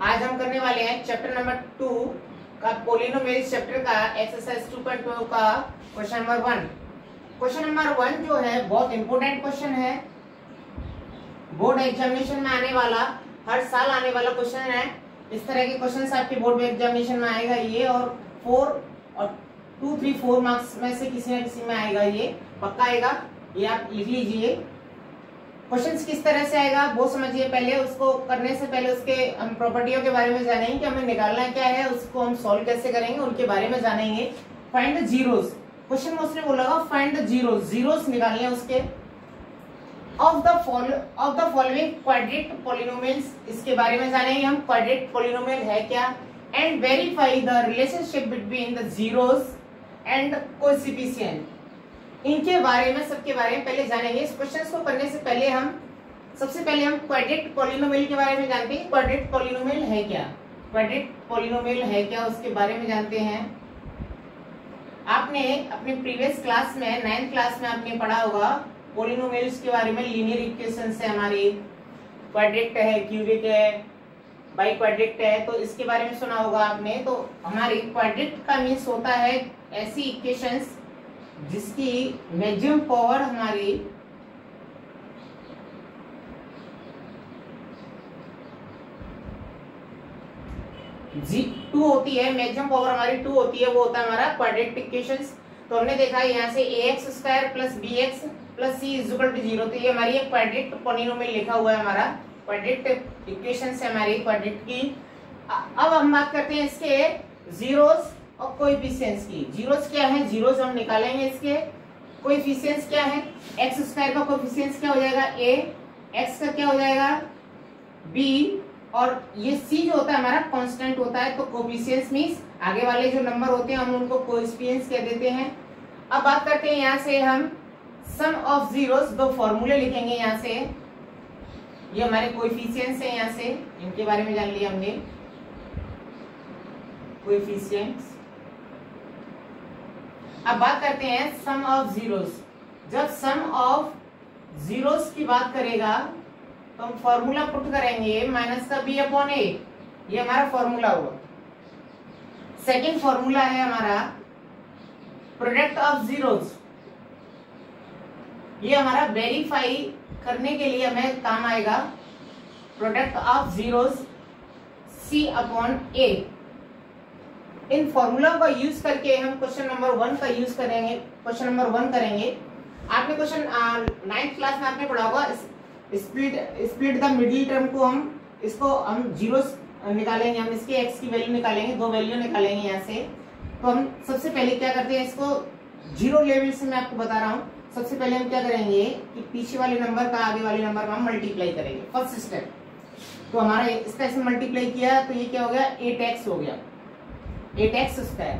आज हम करने वाले हैं चैप्टर नंबर 2 का पॉलिनोमियल चैप्टर का एक्सरसाइज 2.2 का क्वेश्चन नंबर 1। क्वेश्चन नंबर 1 जो है बहुत इंपॉर्टेंट क्वेश्चन है, बोर्ड एग्जामिनेशन में आने वाला, हर साल आने वाला क्वेश्चन है। इस तरह के क्वेश्चन आपके बोर्ड एग्जामिनेशन में आएगा ये, और 4 और 2, 3, 4 मार्क्स में से किसी न किसी में आएगा, ये पक्का आएगा, ये आप लिख लीजिए। क्वेश्चंस किस तरह से आएगा वो समझिए। पहले उसको करने से पहले उसके हम प्रॉपर्टियों के बारे में जानेंगे कि हमें निकालना क्या है, उसको हम सॉल्व कैसे करेंगे, उनके बारे में जानेंगे। फाइंड द जीरोस, क्वेश्चन में उसने बोला फाइंड द जीरोस, जीरोस निकालने उसके of the following quadratic polynomials, इसके बारे में जानेंगे हम क्वाड्रेट पॉलिनोमियल है क्या, and verify the relationship between the zeros and coefficient, इनके बारे में, सबके बारे में पहले जानेंगे। इस क्वेश्चन को करने से पहले सबसे पहले हम क्वाड्रेट पॉलिनोमियल के बारे में जानते हैं। क्वाड्रेट पॉलिनोमियल है क्या, क्वाड्रेट पॉलिनोमियल है क्या, उसके बारे में जानते हैं। आपने अपने प्रीवियस क्लास में 9th क्लास में आपने पढ़ा होगा पॉलिनोमियल्स के बारे में। लीनियर इक्वेशन है हमारी, क्वाड्रेट है, क्यूबिक है, बाई क्वाड्रेट है, तो इसके बारे में सुना होगा आपने। तो हमारी क्वाड्रेट का मीन्स होता है ऐसी इक्वेशंस जिसकी मैक्सिमम पावर हमारी 2 होती है, मैक्सिमम पावर हमारी 2 होती है, वो होता है हमारा क्वाड्रेटिक इक्वेशंस। तो हमने देखा है यहाँ से ax² + bx + c = 0, तो ये हमारी एक क्वाड्रेट पॉलिनोमियल लिखा हुआ है, हमारा क्वाड्रेट इक्वेशंस है हमारी क्वाड्रेट की। अब हम बात करते हैं इसके जीरोस और कोएफिशिएंट्स की। जीरोस क्या है, जीरोस हम निकालेंगे इसके। कोएफिशिएंट्स क्या है, x² का कोएफिशिएंट्स क्या हो जाएगा a, x का क्या हो जाएगा b, और ये c जो होता है हमारा कांस्टेंट होता है। तो कोएफिशिएंट्स मींस आगे वाले जो नंबर होते हैं हम उनको कोएफिशिएंट्स कह देते हैं। अब बात करते हैं यहाँ से हम सम ऑफ जीरोस, दो फॉर्मूले लिखेंगे यहाँ से। ये हमारे कोएफिशिएंट्स हैं, यहाँ से इनके बारे में जान लिया हमने, कोएफिशिएंट्स। अब बात करते हैं सम ऑफ जीरोस। जब सम ऑफ जीरोस की बात करेगा तो हम फॉर्मूला पुट करेंगे माइनस का b/a, ये हमारा फॉर्मूला हुआ। सेकंड फॉर्मूला है हमारा प्रोडक्ट ऑफ जीरोस, ये हमारा वेरीफाई करने के लिए हमें काम आएगा। Product of zeros c/a, in formula का यूज करके हम क्वेश्चन नंबर 1 का यूज करेंगे, क्वेश्चन नंबर 1 करेंगे। आपने क्वेश्चन 9th क्लास में आपने पढ़ा होगा स्प्लिट द मिडिल टर्म को, हम जीरोस निकालेंगे, हम इसके x की वैल्यू निकालेंगे, 2 वैल्यू निकालेंगे यहाँ से। तो हम सबसे पहले क्या करते हैं, इसको जीरो लेवल से मैं आपको बता रहा हूँ। सबसे पहले हम क्या करेंगे कि पीछे वाले नंबर का आगे वाले नंबर का हम मल्टीप्लाई करेंगे, फर्स्ट स्टेप। तो हमारा इसका ऐसे मल्टीप्लाई किया तो ये क्या हो गया, 8x हो गया, 8x²।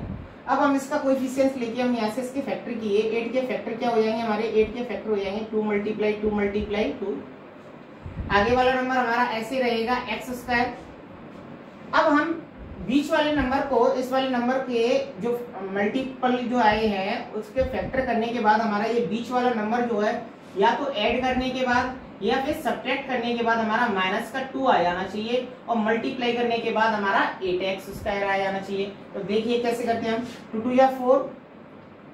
अब हम इसका कोएफिशिएंट्स लेके हम यहाँ से इसके फैक्टर किए, 8 के फैक्टर क्या हो जाएंगे हमारे, 8 के फैक्टर हो जाएंगे 2 × 2। आगे वाला नंबर हमारा ऐसे रहेगा x²। अब हम बीच वाले नंबर को इस वाले नंबर के जो मल्टीपल जो आए हैं उसके फैक्टर करने के बाद हमारा ये बीच वाला नंबर जो है या तो ऐड करने के बाद या फिर सब्ट्रैक्ट करने के बाद हमारा माइनस का 2 आ जाना चाहिए, और मल्टीप्लाई करने के बाद हमारा 8x² आ जाना चाहिए। तो देखिए कैसे करते हैं हम, 2 × 2 = 4,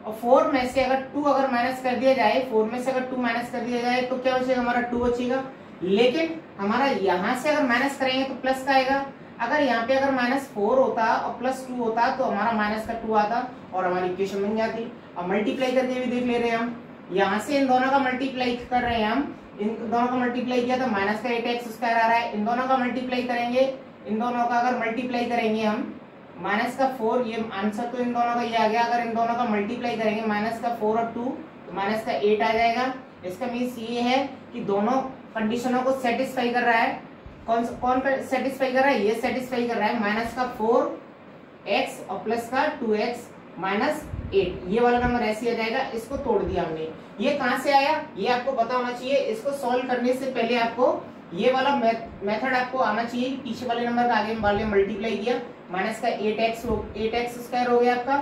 और 4 में से अगर 2 अगर माइनस कर दिया जाए, 4 में से अगर 2 माइनस कर दिया जाए तो क्या बचेगा, हमारा 2 बचेगा। लेकिन हमारा यहाँ से अगर माइनस करेंगे तो प्लस का आएगा। अगर यहाँ पे अगर -4 होता और +2 होता तो हमारा माइनस का 2 आता और हमारी इक्वेशन बन जाती। अब मल्टीप्लाई करके भी देख ले रहे हैं हम, यहाँ से इन दोनों का मल्टीप्लाई कर रहे हैं हम, इन दोनों का मल्टीप्लाई किया तो माइनस का 8x² आ रहा है। इन दोनों का मल्टीप्लाई करेंगे, इन दोनों का अगर मल्टीप्लाई करेंगे हम माइनस का 4, ये आंसर तो इन दोनों का ये आ गया। अगर इन दोनों का मल्टीप्लाई करेंगे माइनस का 4 और 2 तो माइनस का 8 आ जाएगा। इसका मीन्स ये है कि दोनों कंडीशनों को सेटिस्फाई कर रहा है। कौन सेटिस्फाई कर रहा है, ये सेटिस्फाई कर रहा है। माइनस का 4x और प्लस का 2x -8, ये वाला नंबर ऐसे आ जाएगा। इसको तोड़ दिया हमने, ये कहां से आया ये आपको पता होना चाहिए। इसको सॉल्व करने से पहले आपको ये वाला मेथड आपको आना चाहिए। पीछे वाले नंबर का आगे वाले मल्टीप्लाई किया, माइनस का 8x² हो गया आपका।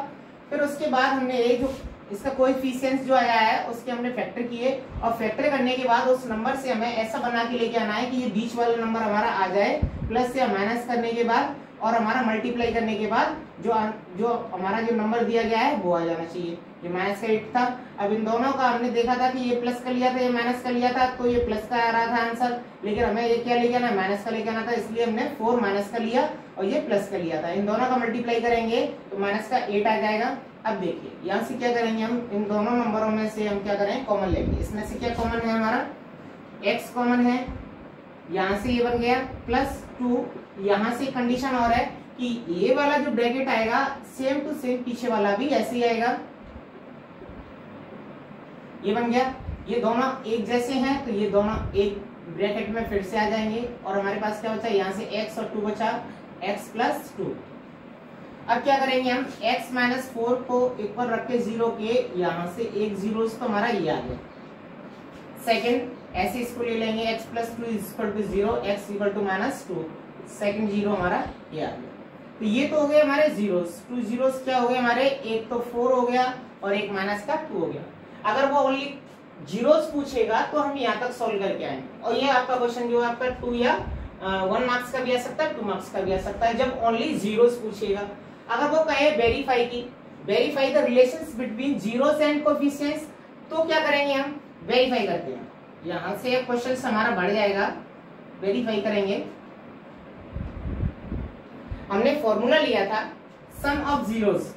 फिर उसके बाद हमने ये जो इसका कोएफिशिएंट्स जो आया है उसके हमने फैक्टर किए, और फैक्टर करने के बाद उस नंबर से हमें ऐसा बना के लेके आना है कि ये बीच वाला नंबर हमारा आ जाए प्लस या माइनस करने के बाद और हमारा मल्टीप्लाई करने के बाद जो हमारा जो नंबर दिया गया है वो आ जाना चाहिए। ये माइनस का 8 था। अब इन दोनों का हमने देखा था कि ये प्लस का लिया था, ये माइनस का लिया था, तो ये प्लस का आ रहा था आंसर, लेकिन हमें ये क्या लेके आना, माइनस का लेके आना था, इसलिए हमने 4 माइनस का लिया और ये प्लस का लिया था। इन दोनों का मल्टीप्लाई करेंगे तो माइनस का 8 आ जाएगा। अब देखिए यहाँ से क्या करेंगे, हम इन दोनों नंबरों में से हम क्या करें, कॉमन लेंगे। इसमें से क्या कॉमन है, हमारा x कॉमन है, यहाँ से ये बन गया प्लस 2। यहाँ से कंडीशन और है कि ये वाला जो ब्रैकेट आएगा सेम टू सेम पीछे वाला भी ऐसे ही आएगा। ये बन गया, ये दोनों एक जैसे हैं तो ये दोनों एक ब्रैकेट में फिर से आ जाएंगे और हमारे पास क्या बचा, यहाँ से x और 2 बचा, x प्लस 2। अब क्या करेंगे हम, x माइनस 4 को ऊपर रख के 0 के, यहाँ से एक 0 तो हमारा ये आ गया। सेकंड ऐसे इसको ले लेंगे, x plus 2 equal to 0, x equal to minus 2, second 0 हमारा ये आ गया। तो ये तो हो गए हमारे जीरोस, 2 जीरोस क्या हो गए हमारे, एक तो 4 हो गया और एक माइनस का 2 हो गया। अगर वो ओनली जीरोस पूछेगा तो हम यहाँ तक सॉल्व करके आएंगे। और ये आपका क्वेश्चन जो आपका 2 या 1 मार्क्स का भी आ सकता है, 2 मार्क्स का भी आ सकता है, जब ओनली जीरोस पूछेगा। अगर वो कहे verify the relations between zeros and coefficients, तो क्या करेंगे हम, वेरीफाई करते हैं। यहाँ से क्वेश्चन हमारा बढ़ जाएगा, वेरीफाई करेंगे। हमने फॉर्मूला लिया था सम ऑफ जीरोस,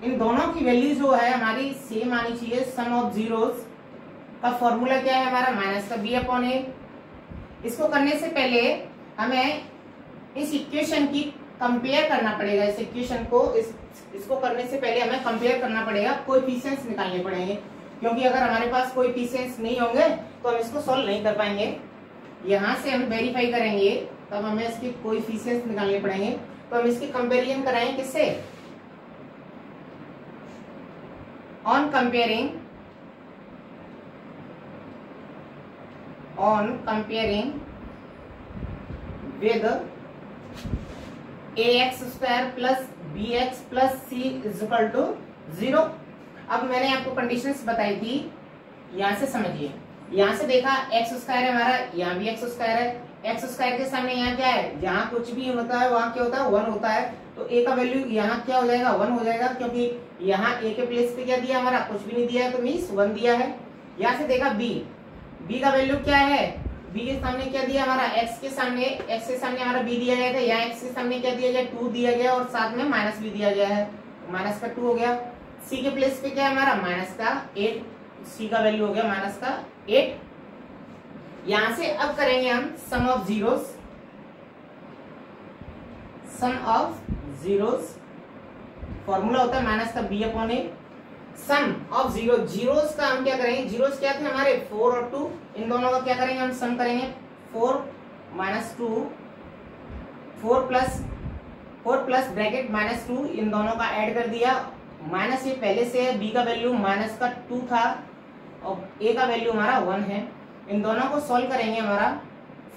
इन दोनों की वैल्यू जो है हमारी सेम आनी चाहिए। सम ऑफ जीरोस का फॉर्मूला क्या है हमारा, माइनस का b अपॉन ए। इसको करने से पहले हमें इस इक्वेशन की कंपेयर करना पड़ेगा। इस इक्वेशन को इसको करने से पहले हमें कंपेयर करना पड़ेगा, कोएफिशिएंट्स निकालने पड़ेंगे, क्योंकि अगर हमारे पास कोएफिशिएंट्स नहीं होंगे तो हम इसको सॉल्व नहीं कर पाएंगे। यहाँ से हम वेरीफाई करेंगे तब हमें इसके कोएफिशिएंट्स निकालने पड़ेंगे। तो हम इसकी कंपेरिजन कराएंगे किससे, on comparing with ax² plus bx plus c is equal to 0। अब मैंने आपको कंडीशंस बताई थी, यहां से समझिए। यहां से देखा x² है हमारा, यहाँ भी x² है। x² के सामने यहाँ क्या है, जहाँ कुछ भी होता है वहां क्या होता है, 1 होता है। तो a का वैल्यू यहाँ क्या हो जाएगा, 1 हो जाएगा, क्योंकि यहाँ a के प्लेस पे क्या दिया हमारा, कुछ भी नहीं दिया है, तो मीन्स 1 दिया है। यहाँ से देखा b का वैल्यू क्या है, b के सामने क्या दिया हमारा, x के सामने हमारा b दिया गया था, यहाँ x के सामने क्या दिया गया, 2 दिया गया और साथ में माइनस भी दिया गया है, माइनस का 2 हो गया। c के प्लेस पे क्या है हमारा, माइनस का 8, c का वैल्यू हो गया माइनस का 8। यहां से अब करेंगे हम सम ऑफ जीरोस, फॉर्मूला होता है माइनस का b upon a. Sum of zeros का हम क्या करेंगे, जीरोस क्या थे हमारे, 4 और 2, इन दोनों का क्या करेंगे हम, सम करेंगे। 4 माइनस 2, 4 प्लस ब्रैकेट माइनस 2, इन दोनों का ऐड कर दिया। माइनस ये पहले से है, b का वैल्यू माइनस का 2 था और a का वैल्यू हमारा 1 है। इन दोनों को सॉल्व करेंगे, हमारा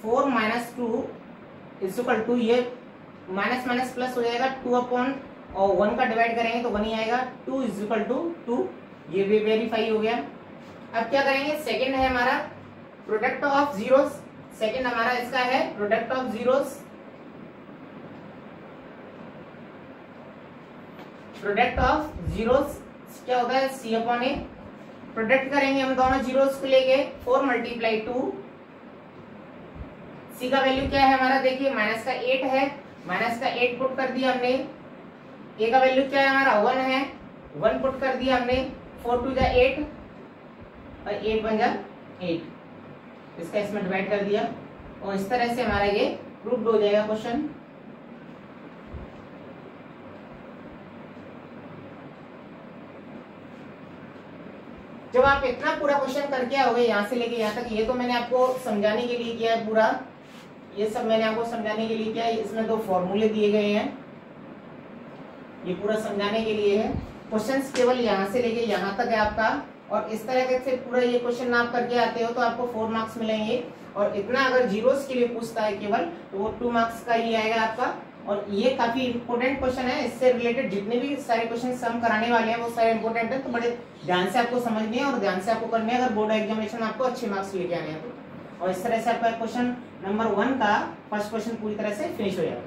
4 माइनस 2 इज इक्वल टू, ये माइनस माइनस प्लस हो जाएगा, 2 अपॉन और 1 का डिवाइड करेंगे तो 1 ही आएगा, 2 इज इक्वल टू 2, ये भी वेरीफाई हो गया। अब क्या करेंगे, सेकंड है हमारा प्रोडक्ट ऑफ जीरोस, सेकंड हमारा इसका है product of zeros. Product of zeros क्या होता है, c अपॉन ए। प्रोडक्ट करेंगे हम दोनों जीरोस को लेके, 4 मल्टीप्लाई 2, c का वैल्यू क्या है हमारा, देखिए माइनस का 8 है, माइनस का 8 पुट कर दिया हमने। a का वैल्यू क्या है हमारा, 1 है, 1 पुट कर दिया हमने। 4 2 जा 8 और 8 1 जा 8, इसका इसमें डिवाइड कर दिया और इस तरह से हमारा ये प्रूव्ड हो जाएगा क्वेश्चन। जब आप इतना पूरा क्वेश्चन करके आओगे यहाँ से लेके यहाँ तक, ये तो मैंने आपको समझाने के लिए किया है पूरा, ये सब मैंने आपको समझाने के लिए किया है। इसमें 2 फॉर्मूले दिए गए हैं, ये पूरा समझाने के लिए है। क्वेश्चंस केवल यहाँ से लेके यहाँ तक है आपका, और इस तरह से पूरा ये क्वेश्चन आप करके आते हो तो आपको 4 मार्क्स मिलेंगे। और इतना अगर जीरोस के लिए पूछता है केवल, तो वो 2 मार्क्स का ही आएगा आपका। और ये काफी इंपॉर्टेंट क्वेश्चन है, इससे रिलेटेड जितने भी सारे क्वेश्चन हम कराने वाले हैं वो सारे इंपॉर्टेंट है, तो बड़े ध्यान से आपको समझने हैं और ध्यान से आपको करने हैं, अगर बोर्ड एग्जामिनेशन आपको अच्छे मार्क्स लेके आने हैं तो। और इस तरह से आपका क्वेश्चन नंबर 1 का फर्स्ट क्वेश्चन पूरी तरह से फिनिश हो जाएगा।